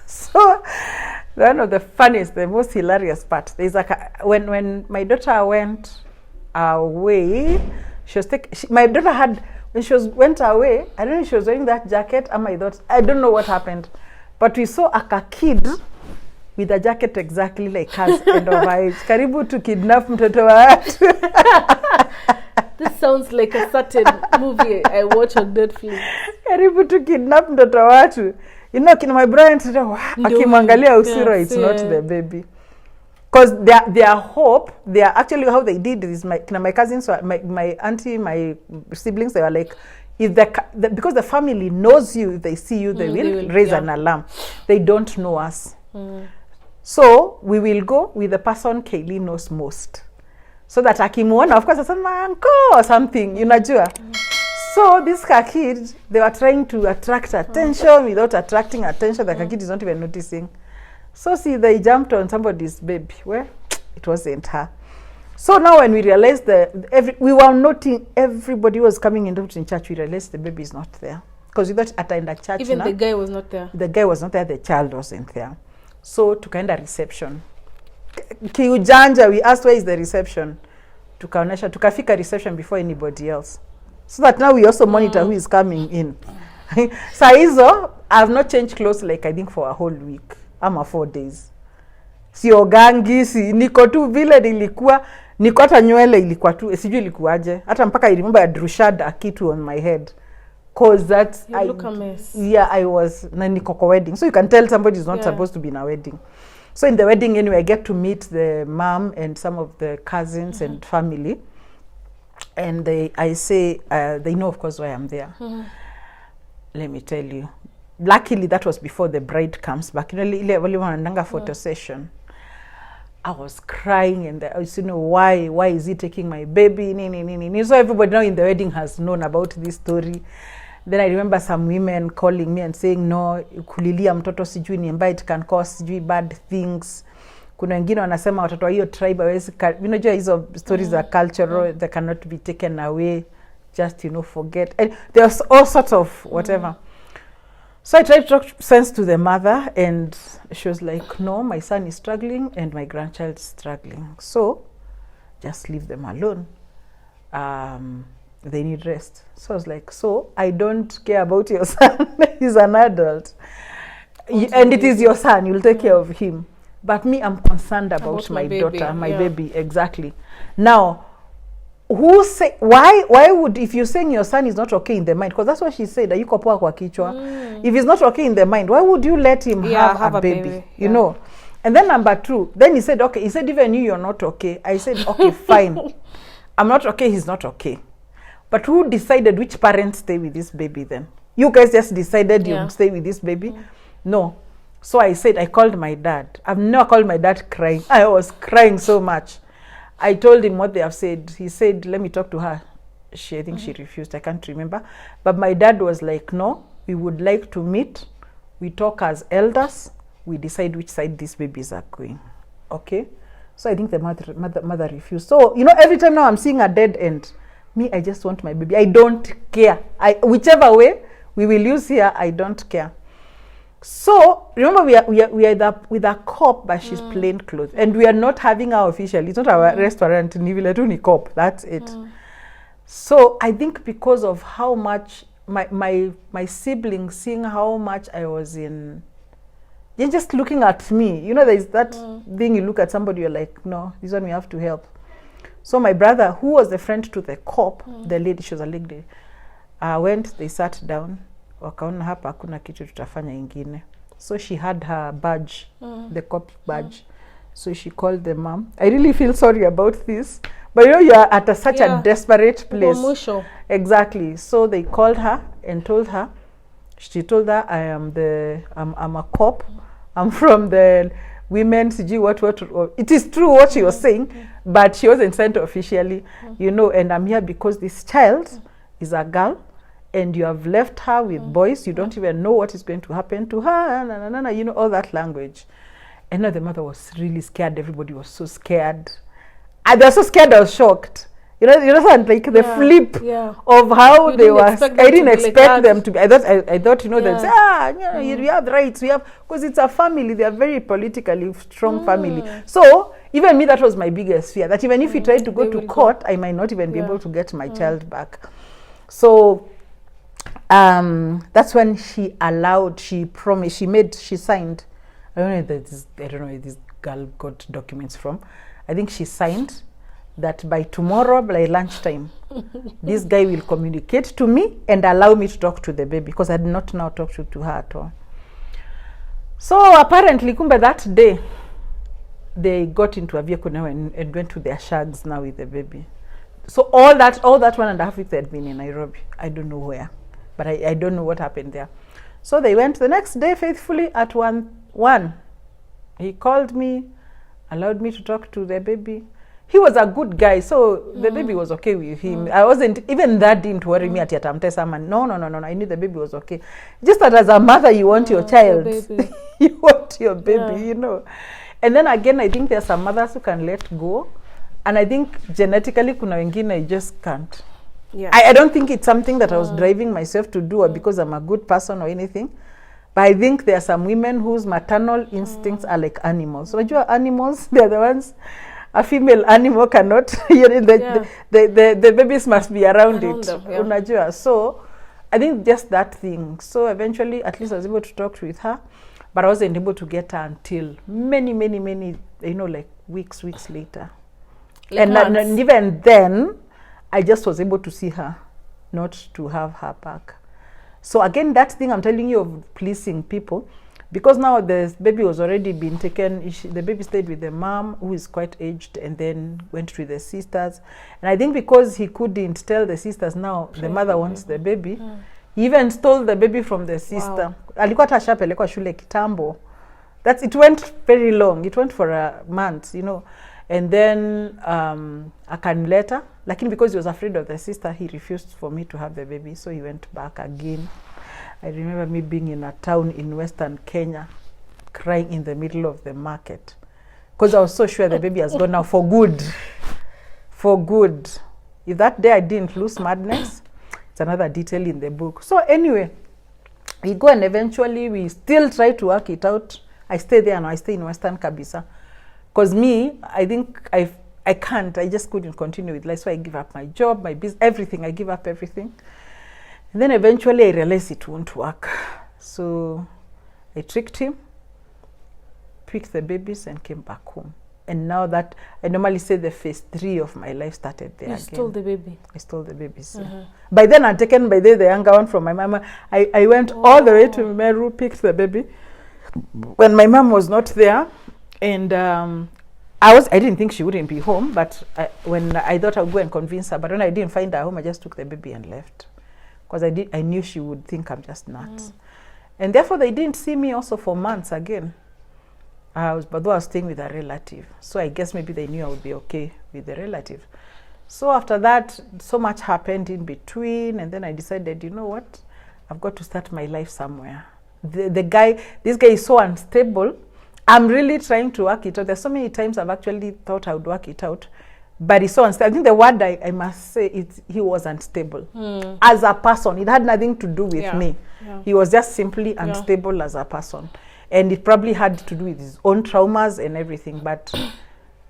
So one of the funniest, the most hilarious part, there's when my daughter went away, my daughter had, when went away, I don't know if she was wearing that jacket, and I don't know what happened, but we saw a kid with a jacket exactly like hers and of age. Karibu to kidnap mtoto wa watu. This sounds like a certain movie I watch on Netflix. Karibu to kidnap mtoto wa watu. You know, my brother akimwangalia usiro, it's not the baby. Because their hope, actually how they did is my cousins, my auntie, my siblings, they were like, if because the family knows you, if they see you, they will raise an alarm. They don't know us. So we will go with the person Kaylee knows most. So that akimuona, of course, I said, my uncle or something, unajua. So this kid, they were trying to attract attention without attracting attention. The kid is not even noticing. So see, they jumped on somebody's baby. Well, it wasn't her. So now when we realized we were noting everybody was coming into church, we realized the baby is not there. Because we thought at the church. Even the guy was not there. The guy was not there, the child wasn't there. So tukaenda reception. Kiujanja, we asked where is the reception. Tukaonesha, tukafika reception before anybody else. So that now we also monitor who is coming in. Saizo, I have not changed clothes like I think for a whole week. Ama 4 days. Siogangi, niko tu vile nilikuwa, niko hata nywele ilikuwa tu, sijui ilikuwaje. Hata mpaka I remember I drew a kitu on my head. Cause that you look a mess. Yeah, I was na niko kwa wedding. So you can tell somebody is not supposed to be in a wedding. So in the wedding anyway, I get to meet the mom and some of the cousins and family. And I say, they know of course why I'm there. Let me tell you. Luckily that was before the bride comes back. You know, ile waliwananga photo session. I was crying and I was, you know, why is he taking my baby? So everybody now in the wedding has known about this story. Then I remember some women calling me and saying, no, kulilia mtoto sijui ni mbaya, it can cause sijui bad things. Kuna wengine wanasema watoto wa hiyo tribe hawezi, unajua hizo stories are cultural, they cannot be taken away, just, you know, forget. And there's all sorts of whatever. So I tried to talk sense to the mother and she was like, no, my son is struggling and my grandchild is struggling. So just leave them alone. They need rest. So I was like, so I don't care about your son. He's an adult. And it is your son. You'll take care of him. But me, I'm concerned about my daughter, my baby. Exactly. Now, who say, why would, if you're saying your son is not okay in the mind, because that's what she said, ayuko poa kwa kichwa. If he's not okay in the mind, why would you let him have a baby? You know? And then number 2, then he said, okay, he said, even you're not okay. I said, okay, fine. I'm not okay, he's not okay. But who decided which parents stay with this baby then? You guys just decided you'd stay with this baby? No. So I said, I called my dad. I've never called my dad crying. I was crying so much. I told him what they have said. He said, let me talk to her. I think she refused. I can't remember. But my dad was like, no, we would like to meet. We talk as elders. We decide which side these babies are going. Okay? So I think the mother refused. So, you know, every time now I'm seeing a dead end. Me, I just want my baby. I don't care. Whichever way we will use here, I don't care. So remember, we are with a cop, but she's plain clothes, and we are not having our official. It's not our restaurant. Ni cop. That's it. So I think because of how much my siblings, seeing how much I was in, they're just looking at me. You know, there's that thing. You look at somebody, you're like, no, this one we have to help. So my brother, who was the friend to the cop, the lady, she was a lady, went, they sat down, wakaona hapa hakuna kitu tutafanya ingine. So she had her badge, the cop badge. So she called the mom. I really feel sorry about this. But you know, you are at such a desperate place. Exactly. So they called her and told her, she told her, I'm a cop. I'm from the women's what. It is true what she was saying, but she wasn't sent officially, you know, and I'm here because this child is a girl and you have left her with boys. You don't even know what is going to happen to her, you know, all that language. And now the mother was really scared. Everybody was so scared. They were so scared, I was shocked. You know, like the flip of how they were. I didn't expect them to be. I thought, you know, they'd say, we have rights. We have, because it's a family. They are very politically strong family. So even me, that was my biggest fear. That even if we tried to go to court, I might not even be able to get my child back. So that's when she promised. She signed. I don't know where this girl got documents from. I think she signed that by tomorrow, by lunchtime, this guy will communicate to me and allow me to talk to the baby, because I had not now talked to her at all. So apparently, kumbe that day, they got into a vehicle now and went to their shags now with the baby. So all that 1.5 weeks they had been in Nairobi. I don't know where, but I don't know what happened there. So they went the next day faithfully at 1. He called me, allowed me to talk to the baby. He was a good guy, so the baby was okay with him. I wasn't, even that didn't worry me at Yatamtesa man. No. I knew the baby was okay. Just that as a mother, you want your child. You want your baby, you know. And then again, I think there are some mothers who can let go. And I think genetically, kuna wengine I just can't. Yeah. I don't think it's something that I was driving myself to do or because I'm a good person or anything. But I think there are some women whose maternal instincts are like animals. So animals, they're the ones. A female animal cannot, the babies must be around it. Them, So I think just that thing. So eventually, at least I was able to talk with her, but I wasn't able to get her until many, like weeks later. Like and even then, I just was able to see her, not to have her back. So again, that thing I'm telling you of pleasing people, because now the baby was already been taken, the baby stayed with the mom, who is quite aged, and then went with the sisters. And I think because he couldn't tell the sisters now, the mother wants the baby, he even stole the baby from the sister. Alikuwa tashapelekwa shule kitambo. It went very long. It went for a month, you know. And then akanileta, lakini because he was afraid of the sister, he refused for me to have the baby, so he went back again. I remember me being in a town in Western Kenya, crying in the middle of the market, because I was so sure the baby has gone now for good. For good. If that day I didn't lose madness, it's another detail in the book. So anyway, we go and eventually we still try to work it out. I stay there now. I stay in Western Kabisa. Because me, I think I can't. I just couldn't continue with life. So I give up my job, my business, everything. I give up everything. And then eventually I realized it won't work. So I tricked him, picked the babies, and came back home. And now that, I normally say the phase 3 of my life started there again. You stole the baby? I stole the babies. Yeah. By then I'd taken the younger one from my mama. I went all the way to Meru, picked the baby. When my mom was not there, and I didn't think she wouldn't be home, but when I thought I would go and convince her, but when I didn't find her home, I just took the baby and left. Because I knew she would think I'm just nuts. And therefore, they didn't see me also for months again. But though I was staying with a relative. So I guess maybe they knew I would be okay with the relative. So after that, so much happened in between. And then I decided, you know what? I've got to start my life somewhere. This guy is so unstable. I'm really trying to work it out. There's so many times I've actually thought I would work it out. But he's so unstable. I think the word I must say is he was unstable. As a person. It had nothing to do with me. Yeah. He was just simply unstable as a person. And it probably had to do with his own traumas and everything. But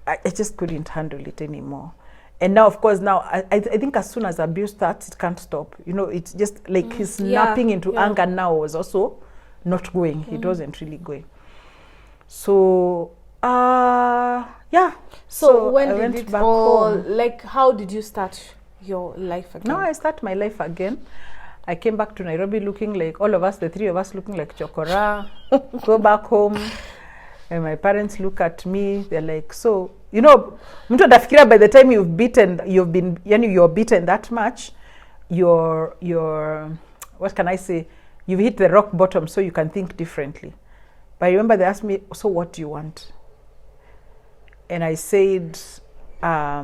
I just couldn't handle it anymore. And now, of course, I think as soon as abuse starts, it can't stop. You know, it's just like his snapping into anger now was also not going. It wasn't really going. So, So when did it all, like, how did you start your life again? No, I start my life again. I came back to Nairobi looking like, all of us, the 3 of us looking like chokora, go back home. And my parents look at me, they're like, so, you know, mtu adafikira by the time you're beaten that much, you're, what can I say? You've hit the rock bottom so you can think differently. But I remember they asked me, so what do you want? And I said, I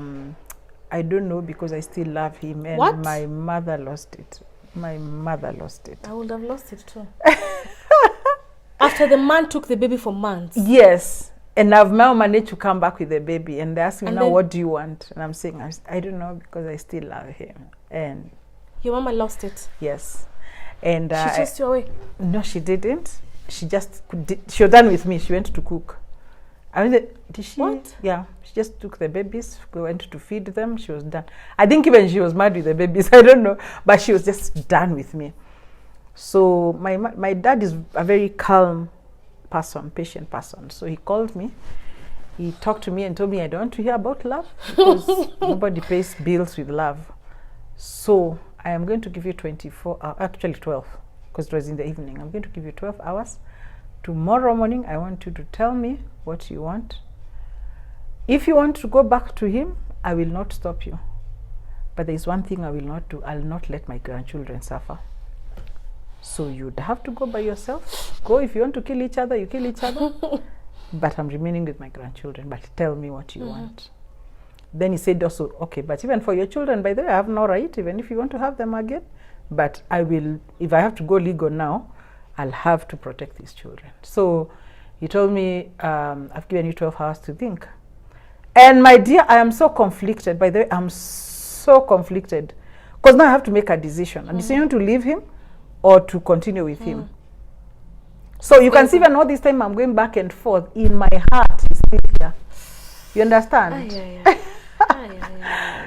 don't know, because I still love him. And what? My mother lost it. My mother lost it. I would have lost it too. After the man took the baby for months? Yes. And I've now managed to come back with the baby, and they ask me And now, then- what do you want? And I'm saying, I don't know, because I still love him. And Your mama lost it. yes. And She chased you away. no, she didn't. She just she was done with me. She went to cook. I mean, did she? What? Yeah, she just took the babies. We went to feed them. She was done. I think even she was mad with the babies. I don't know, but she was just done with me. So my dad is a very calm person, patient person. So he called me. He talked to me and told me, I don't want to hear about love because nobody pays bills with love. So I am going to give you 24 hours, actually 12, because it was in the evening. I'm going to give you 12 hours. Tomorrow morning, I want you to tell me what you want. If you want to go back to him, I will not stop you. But there is one thing I will not do. I'll not let my grandchildren suffer. So you'd have to go by yourself. Go if you want to kill each other, you kill each other. But I'm remaining with my grandchildren. But tell me what you want. Then he said also, okay, but even for your children, by the way, I have no right, even if you want to have them again. But I will, if I have to go legal now, I'll have to protect these children. So he told me, I've given you 12 hours to think. And my dear, I am so conflicted. By the way, I'm so conflicted. Because now I have to make a decision. A decision to leave him or to continue with him. So you can see even all this time I'm going back and forth. In my heart, he's still here. You understand?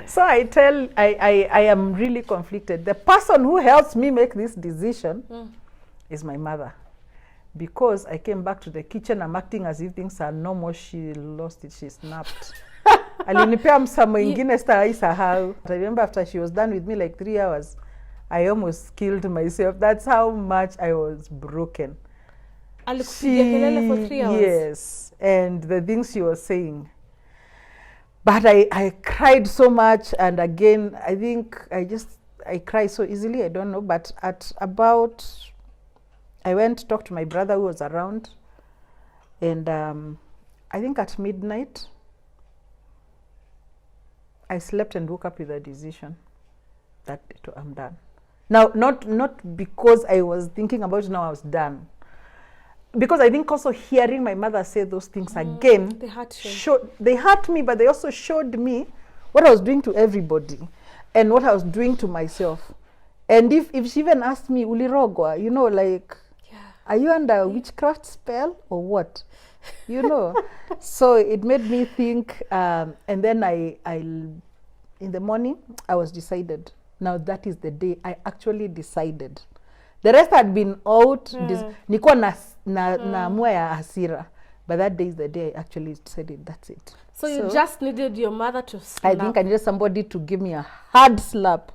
So I am really conflicted. The person who helps me make this decision is my mother. Because I came back to the kitchen, I'm acting as if things are normal. She lost it, she snapped. Alinipea msamo ingine sitawaisahau. I remember after she was done with me like 3 hours, I almost killed myself. That's how much I was broken. Alikupigia kelele for 3 hours. Yes, and the things she was saying. But I cried so much, and again, I think I cry so easily, I don't know, but at about, I went to talk to my brother who was around, and I think at midnight, I slept and woke up with a decision that I'm done. Now, not because I was thinking about it, now I was done. Because I think also hearing my mother say those things again, they hurt me, but they also showed me what I was doing to everybody and what I was doing to myself. And if she even asked me, Ulirogwa, you know, like, are you under a witchcraft spell or what? You know? So it made me think, and then I in the morning, I was decided. Now that is the day I actually decided. The rest had been out. Nikuwa na mua ya hasira. But that day is the day I actually decided that's it. So you just needed your mother to slap. I think I needed somebody to give me a hard slap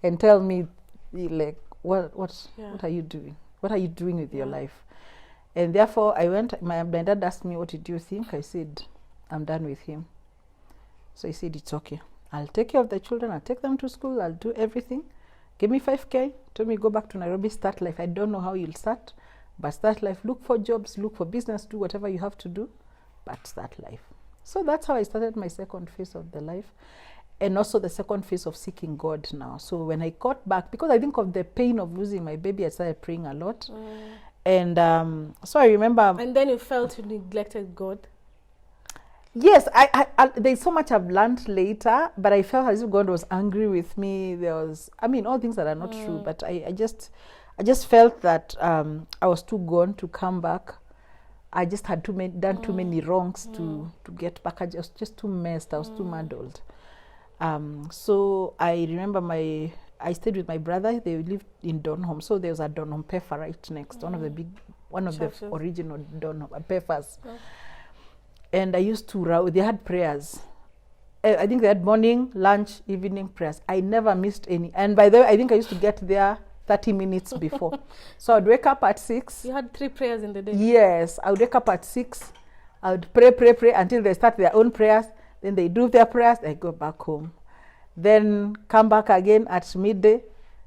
and tell me, like, what are you doing? What are you doing with your life? And therefore, I went, my dad asked me, what did you think? I said, I'm done with him. So he said, it's okay. I'll take care of the children. I'll take them to school. I'll do everything. Give me 5K. Told me go back to Nairobi, start life. I don't know how you'll start, but start life. Look for jobs, look for business, do whatever you have to do, but start life. So that's how I started my second phase of the life. And also the second phase of seeking God now. So when I got back, because I think of the pain of losing my baby, I started praying a lot. And so I remember... And then you felt you neglected God? Yes, I there's so much I've learned later, but I felt as if God was angry with me. There was, I mean, all things that are not true, but I just felt that I was too gone to come back. I just had done too many wrongs to get back. I was just too messed. I was too muddled. So I remember I stayed with my brother. They lived in Donholm. So there was a Donholm Pefa right next, one of the original Donholm Pefas. And I used to, they had prayers. I think they had morning, lunch, evening prayers. I never missed any. And by the way, I think I used to get there 30 minutes before. So I'd wake up at 6. You had 3 prayers in the day? Yes. I would wake up at 6. I would pray until they start their own prayers. Then they do their prayers. I go back home. Then come back again at midday.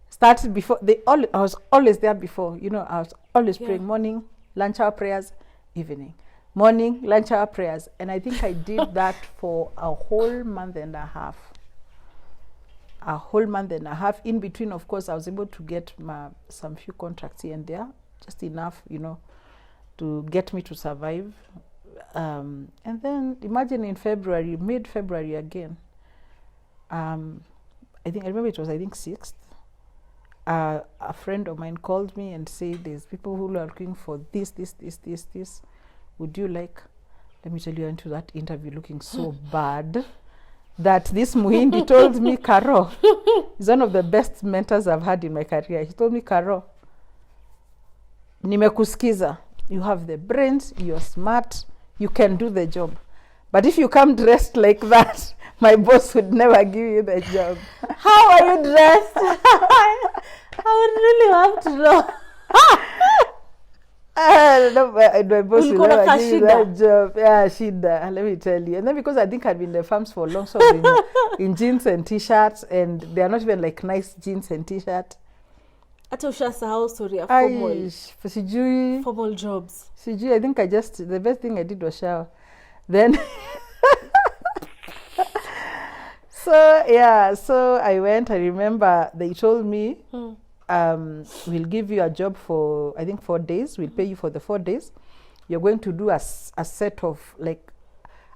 Started before. I was always there before. You know, I was always praying morning, lunch hour prayers, evening. Morning, lunch hour prayers. And I think I did that for a whole month and a half. A whole month and a half. In between, of course, I was able to get some few contracts here and there. Just enough, you know, to get me to survive. And then imagine in February, mid-February again, I remember it was 6th. A friend of mine called me and said, there's people who are looking for this. Would you like? Let me tell you, I went to that interview looking so bad that this Muhindi told me, Caro, he's one of the best mentors I've had in my career. He told me, Caro, nimekusikiza. You have the brains, you're smart, you can do the job. But if you come dressed like that, my boss would never give you the job. How are you dressed? I would really have to know. No, my boss will never give you that job. Yeah, shida, let me tell you. And then because I think I'd been in the farms for long, so in jeans and t-shirts, and they are not even like nice jeans and t-shirts. Hata ushasahau story ya formal. Sijui. Formal jobs. Sijui, I think the best thing I did was shower. Then so I went. I remember they told me, we'll give you a job for, I think, 4 days. We'll pay you for the 4 days. You're going to do a set of, like,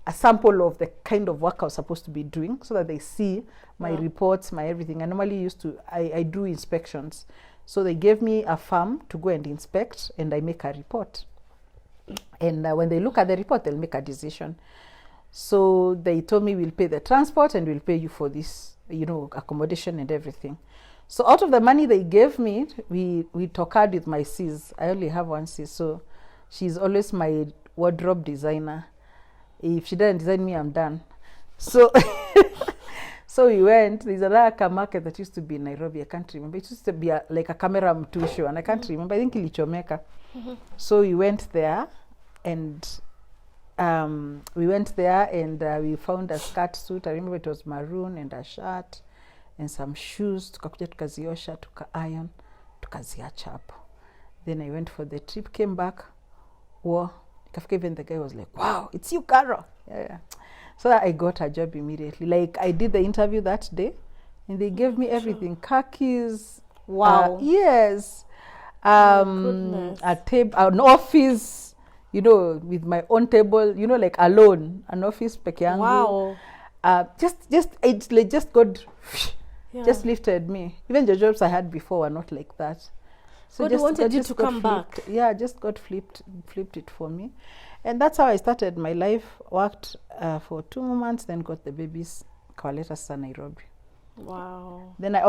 a sample of the kind of work I was supposed to be doing, so that they see my reports, my everything. I normally I do inspections. So they gave me a farm to go and inspect, and I make a report. And when they look at the report, they'll make a decision. So they told me, we'll pay the transport and we'll pay you for this, accommodation and everything. So out of the money they gave me, we talked with my sis. I only have one sis, so she's always my wardrobe designer. If she doesn't design me, I'm done. So so we went. There's another market that used to be in Nairobi. I can't remember. It used to be like a camera mtu show, and I can't remember. I think Ilichomeka. So we went there, and we found a skirt suit. I remember it was maroon, and a shirt and some shoes. Tukakuja tukaziosha, tuka-iron, tukaziacha hapo. Then I went for the trip, came back. Even the guy was like, wow, it's you, Caro. Yeah. So I got a job immediately. Like, I did the interview that day, and they gave me everything. Khakis. Wow. Yes. A table, an office, with my own table, like alone, an office peke yangu. Wow. Just God just lifted me. Even the jobs I had before were not like that. So God wanted you to come back. Yeah, just God flipped it for me. And that's how I started my life. Worked for 2 months, then got the babies. Kawaleta sasa Nairobi. Wow. Then I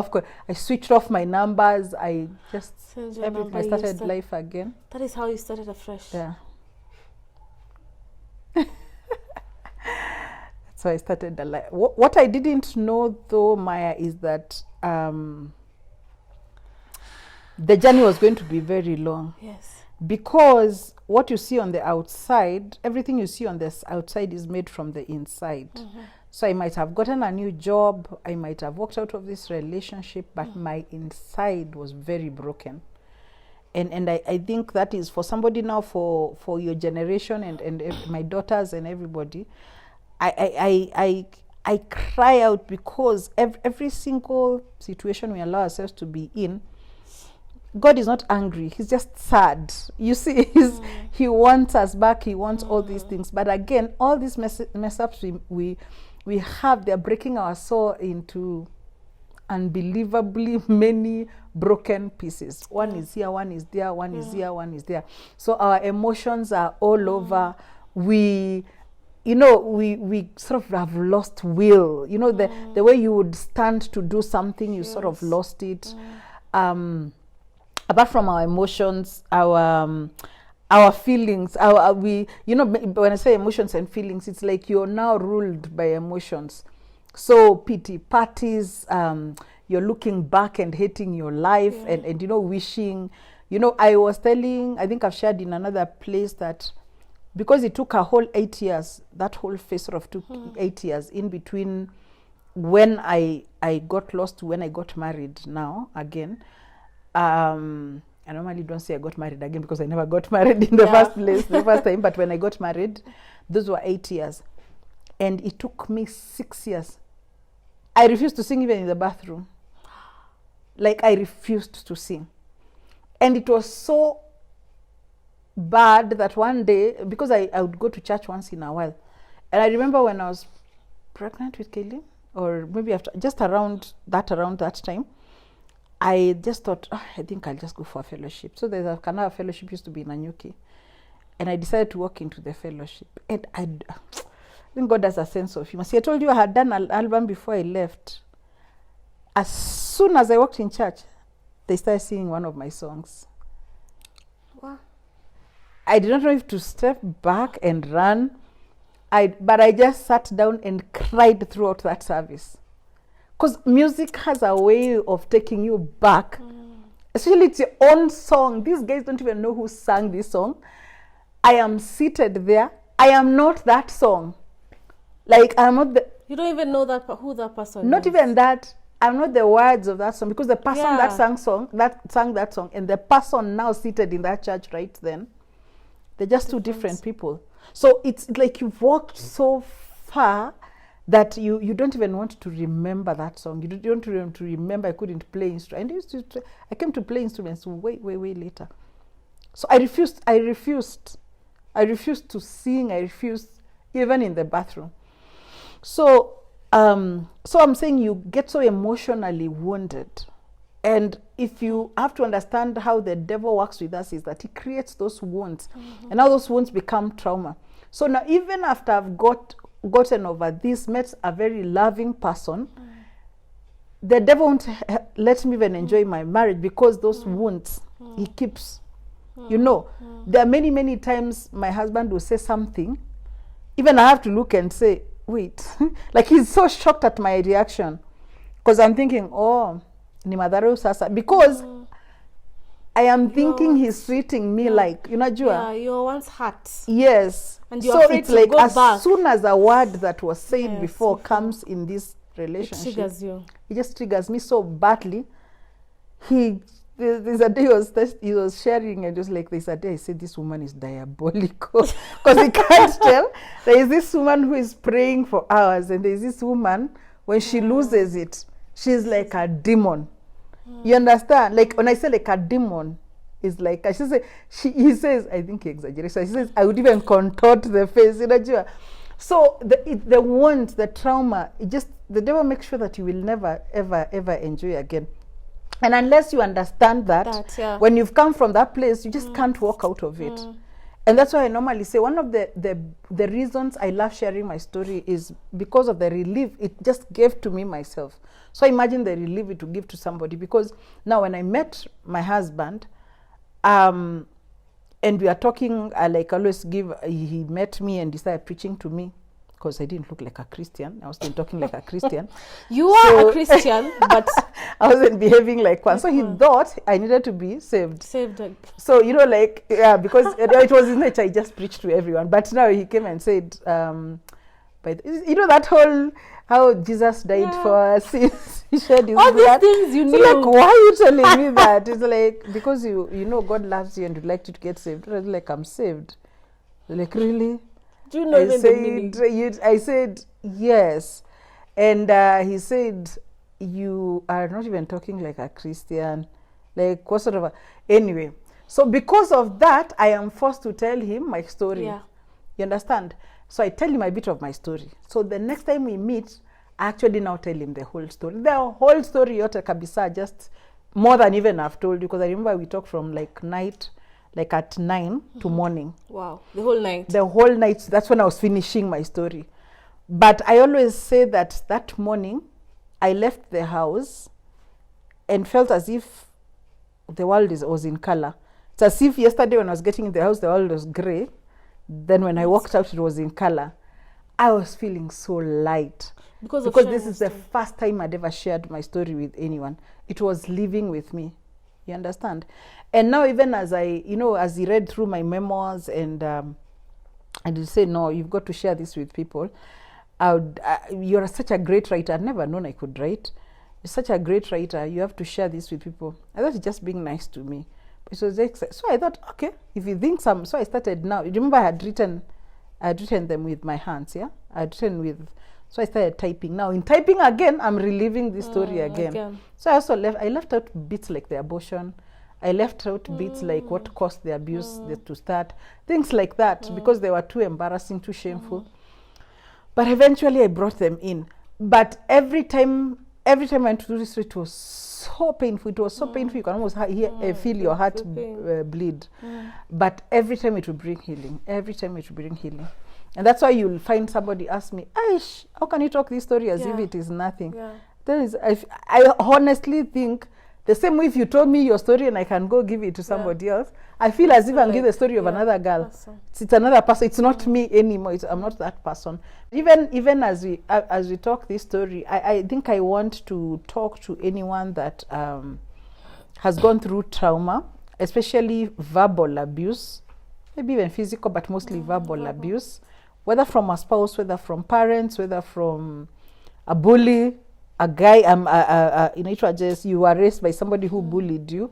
switched off my numbers. I just everything. I started life again. That is how you started afresh. Yeah. That's how I started the life. What I didn't know though, Maya, is that the journey was going to be very long. Yes. Because what you see on the outside, everything you see on the outside is made from the inside. So I might have gotten a new job, I might have walked out of this relationship, but my inside was very broken. And I think that is for somebody now, for your generation and my daughters and everybody, I cry out, because every single situation we allow ourselves to be in, God is not angry. He's just sad. You see, he wants us back. He wants all these things. But again, all these mess ups we have, they're breaking our soul into unbelievably many broken pieces. One is here, one is there, one is here, one is there. So our emotions are all over. We sort of have lost will. The way you would stand to do something, you sort of lost it. Apart from our emotions, our feelings, when I say emotions and feelings, it's like you're now ruled by emotions. So pity parties, you're looking back and hating your life, and wishing, I was telling, I think I've shared in another place that because it took a whole 8 years, that whole phase sort of took 8 years in between when I got lost to when I got married now again. I normally don't say I got married again because I never got married in the first place, the first time. But when I got married, those were 8 years. And it took me 6 years. I refused to sing even in the bathroom. Like, I refused to sing. And it was so bad that one day, because I would go to church once in a while, and I remember when I was pregnant with Kaylee, or maybe after, just around that time, I just thought, I think I'll just go for a fellowship. So there's a Canada fellowship used to be in Nanyuki, and I decided to walk into the fellowship. And I think God has a sense of humor. See, I told you I had done an album before I left. As soon as I walked in church, they started singing one of my songs. Wow. I did not know if to step back and run. But I just sat down and cried throughout that service. Because music has a way of taking you back. Especially it's your own song. These guys don't even know who sang this song. I am seated there. I am not that song. Like, I'm not the... You don't even know who that person Not is. even that. I'm not the words of that song. Because the person that sang that song, and the person now seated in that church right then, they're just two different people. So it's like you've walked so far that you don't even want to remember that song. You don't want to remember I couldn't play instruments. I came to play instruments way later. So I refused to sing. I refused even in the bathroom. So I'm saying you get so emotionally wounded. And if you have to understand how the devil works with us, is that he creates those wounds. And now those wounds become trauma. So now even after I've gotten over this, met a very loving person, the devil won't let me even enjoy my marriage because those wounds he keeps. You know, there are many times my husband will say something. Even I have to look and say, wait. Like he's so shocked at my reaction. Because I'm thinking, ni madharau sasa, because I am thinking he's treating me like, Yeah, you're once hurt. Yes. And you're so afraid it's to like go as back. soon as a word that was said before comes in this relationship, It triggers you. It just triggers me so badly. There's a day he was sharing, and just like, there's a day I said this woman is diabolical, because he can't tell. There is this woman who is praying for hours, and there's this woman, when she loses it, she's like a demon. You understand? Like when I say like a demon, it's like he says, I think he exaggerates. He says I would even contort the face. So the wound, the trauma, the devil makes sure that you will never ever enjoy again. And unless you understand that when you've come from that place, you just can't walk out of it. And that's why I normally say one of the reasons I love sharing my story is because of the relief it just gave to me myself. So imagine the relief it would give to somebody, because now when I met my husband, and we are talking, like I always he met me and he started preaching to me, because I didn't look like a Christian. I was still talking like a Christian. You are a Christian, but I wasn't behaving like one. So he thought I needed to be saved. So, because it was his nature, I just preached to everyone. But now he came and said, that whole, how Jesus died for our sins. He shed his blood. All these things you knew. Like, why are you telling me that? It's like, because you know God loves you and would like you to get saved. I was like, I'm saved. Like, really? Do you know the meaning? I said, yes. And he said, you are not even talking like a Christian. Like, what sort of anyway. So because of that, I am forced to tell him my story. Yeah. You understand? So I tell him a bit of my story. So the next time we meet, I actually now tell him the whole story. The whole story, yote kabisa, just more than even I've told you. Because I remember we talked from like at 9 to morning. Wow, the whole night. The whole night. That's when I was finishing my story. But I always say that morning, I left the house and felt as if the world was in color. It's as if yesterday when I was getting in the house, the world was gray. Then when I walked out, it was in color. I was feeling so light. Because this is the first time I'd ever shared my story with anyone. It was living with me. You understand? And now even as as he read through my memoirs and he said, no, you've got to share this with people. You're such a great writer. I'd never known I could write. You're such a great writer. You have to share this with people. I thought it's just being nice to me. It was so I thought, okay, if you think so I started now. You remember I had written them with my hands, yeah? So I started typing. Now in typing again, I'm reliving this story again. So I left out bits like the abortion. I left out bits like what caused the abuse to start, things like that, because they were too embarrassing, too shameful. But eventually I brought them in. But every time I went through this, it was so painful. It was so painful. You can almost feel your heart bleed. But every time it will bring healing. Every time it will bring healing. And that's why you'll find somebody ask me, Aish, how can you talk this story as if it is nothing? There is, I honestly think, the same way if you told me your story and I can go give it to somebody else, I feel as if I'm giving the story of another girl. It's another person. It's not me anymore. I'm not that person. Even as we talk this story, I think I want to talk to anyone that has gone through trauma, especially verbal abuse, maybe even physical, but mostly verbal abuse, whether from a spouse, whether from parents, whether from a bully, a guy, you were raised by somebody who bullied you.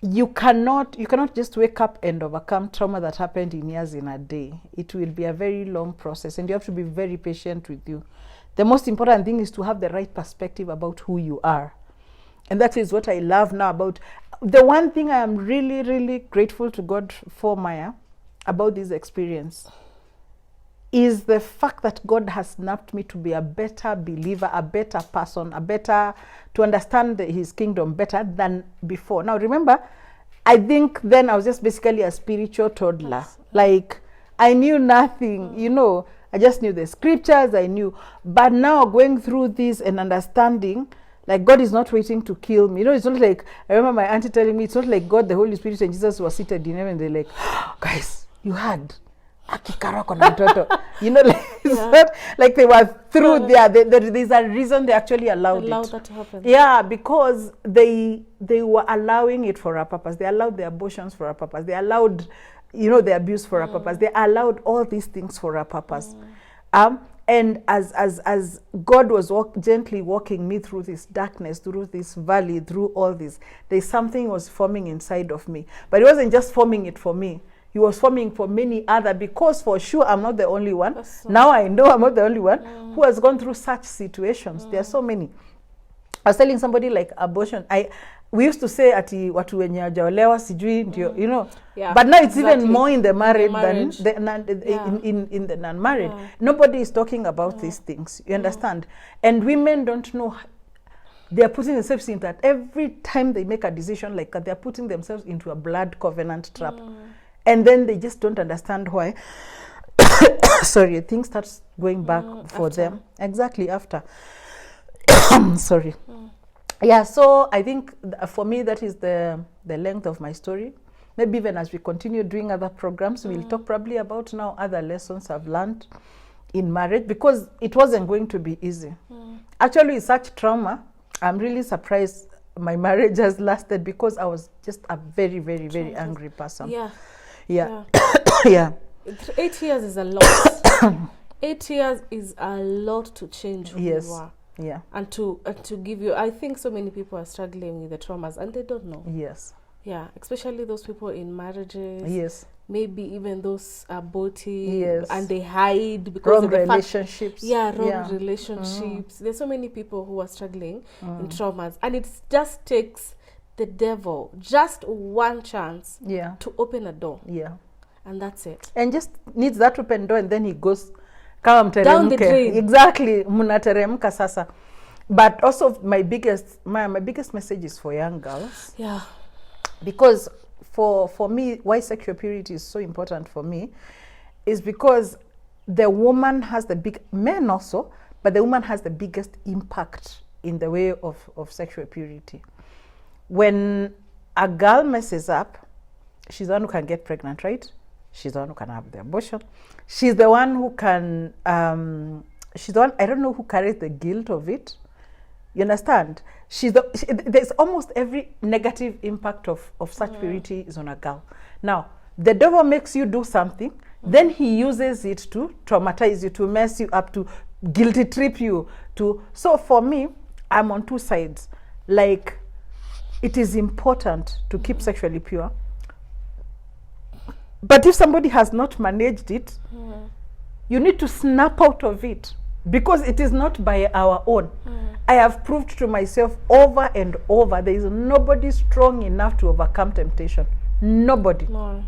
You cannot just wake up and overcome trauma that happened in years in a day. It will be a very long process, and you have to be very patient with you. The most important thing is to have the right perspective about who you are. And that is what I love now about the one thing I am really, really grateful to God for, Maya, about this experience is the fact that God has snapped me to be a better believer, a better person, to understand his kingdom better than before. Now, remember, I think then I was just basically a spiritual toddler. Like, I knew nothing, I just knew the scriptures, But now going through this and understanding, like, God is not waiting to kill me. It's not like, I remember my auntie telling me, it's not like God, the Holy Spirit, and Jesus were seated in heaven. They're like, guys, you had Caro like, it's not like they were through there. There's a reason they actually allowed that to happen. Yeah, because they were allowing it for a purpose. They allowed the abortions for a purpose. They allowed, the abuse for a purpose. They allowed all these things for a purpose. And as God was gently walking me through this darkness, through this valley, through all this, there's something was forming inside of me. But it wasn't just forming it for me. He was forming for many other, because for sure I'm not the only one. Now I know I'm not the only one who has gone through such situations. There are so many. I was telling somebody like abortion. We used to say ati watu wenye hawajaolewa sijui ndio, but now it's even more in the married than in the non-married. Nobody is talking about these things. You understand? And women don't know. They are putting themselves in that. Every time they make a decision like that, they are putting themselves into a blood covenant trap. And then they just don't understand why. Sorry, things start going back for them. Exactly, after. Sorry. Yeah, so I think for me that is the length of my story. Maybe even as we continue doing other programs, we'll talk probably about now other lessons I've learned in marriage, because it wasn't going to be easy. Actually, with such trauma, I'm really surprised my marriage has lasted, because I was just a very, very, very angry person. Yeah. 8 years is a lot. 8 years is a lot to change who you are. Yeah. And to give you, I think so many people are struggling with the traumas and they don't know. Yes. Yeah, especially those people in marriages. Yes. Maybe even those aborted. Yes. And they hide because wrong of the relationships. wrong relationships. There's so many people who are struggling in traumas, and it just takes the devil just one chance to open a door. Yeah. And that's it. And just needs that open door, and then he goes down the drain. Exactly. Munateremka sasa. But also my biggest message is for young girls. Yeah. Because for me, why sexual purity is so important for me is because the woman has men also, but the woman has the biggest impact in the way of sexual purity. When a girl messes up, she's the one who can get pregnant, right? She's the one who can have the abortion. She's the one who can, she's the one, I don't know who carries the guilt of it. You understand? There's almost every negative impact of such purity is on a girl. Now, the devil makes you do something, then he uses it to traumatize you, to mess you up, to guilty trip you. So for me, I'm on two sides. Like, it is important to keep sexually pure. But if somebody has not managed it, you need to snap out of it. because it is not by our own. I have proved to myself over and over, there is nobody strong enough to overcome temptation. Nobody. No.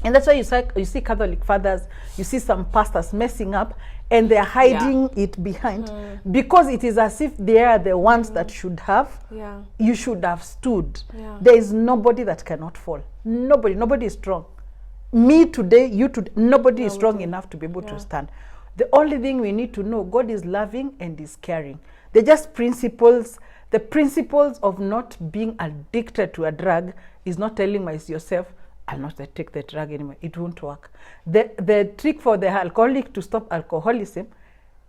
And that's why you see Catholic fathers, you see some pastors messing up, and they're hiding it behind, because it is as if they are the ones that should have. You should have stood. There is nobody that cannot fall. Nobody is strong. Me today, you today, nobody is strong enough to be able to stand. The only thing we need to know, God is loving and is caring. They're just principles. The principles of not being addicted to a drug is not telling yourself, I'll not take the drug anymore. It won't work. The trick for the alcoholic to stop alcoholism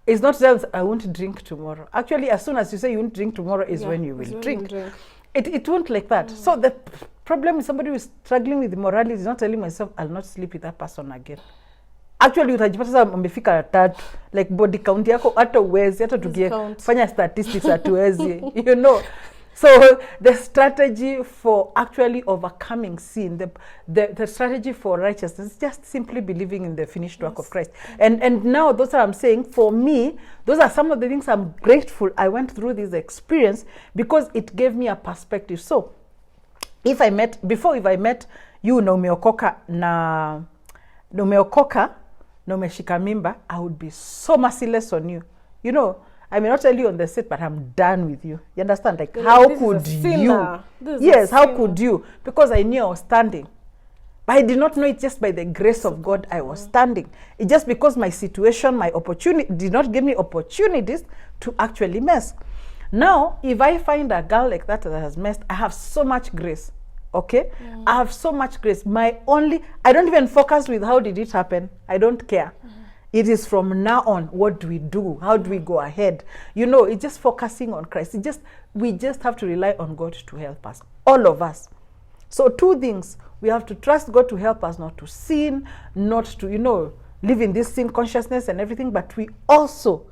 is not just, I won't drink tomorrow. Actually, as soon as you say you won't drink tomorrow is when you will drink. It won't like that. So the problem is somebody who is struggling with morality is not telling myself, I'll not sleep with that person again. Actually, utajipata sasa umefika 3, like body count yako hata uwezi, hata fanya statistics hatuwezi, you know. So the strategy for actually overcoming sin, the strategy for righteousness is just simply believing in the finished work of Christ. And now those are, I'm saying, for me, those are some of the things I'm grateful I went through this experience, because it gave me a perspective. So if I met you na umeokoka na umeshika mimba, I would be so merciless on you. You know, I may not tell you on the set, but I'm done with you. You understand? Like, how could you? Yes, how could you? Because I knew I was standing. But I did not know it just by the grace of God I was standing. It's just because my situation, my opportunity, did not give me opportunities to actually mess. Now, if I find a girl like that has messed, I have so much grace. Okay? I have so much grace. I don't even focus with how did it happen. I don't care. It is from now on, what do we do? How do we go ahead? You know, it's just focusing on Christ. We just have to rely on God to help us. All of us. So 2 things. We have to trust God to help us not to sin, not to, live in this sin consciousness and everything. But we also,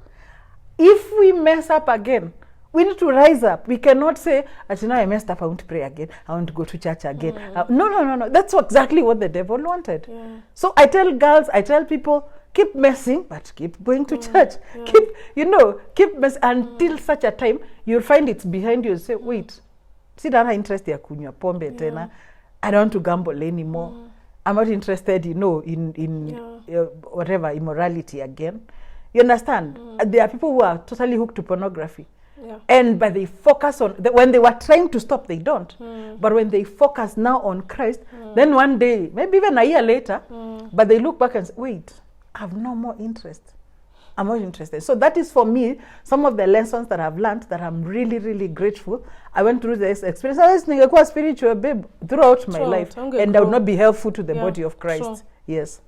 if we mess up again, we need to rise up. We cannot say, now I messed up, I won't pray again. I want to go to church again. No. That's exactly what the devil wanted. So I tell girls, I tell people, keep messing, but keep going to church. Keep messing until such a time you'll find it's behind you and say, wait, see that interest ya kunywa pombe tena. I don't want to gamble anymore. I'm not interested, in whatever, immorality again. You understand? There are people who are totally hooked to pornography. But they focus on, when they were trying to stop, they don't. But when they focus now on Christ, then one day, maybe even a year later, but they look back and say, wait, I have no more interest. I'm not interested. So that is, for me, some of the lessons that I've learned that I'm really, really grateful. I went through this experience. I was a spiritual babe throughout my life, and I would not be helpful to the body of Christ. Yes.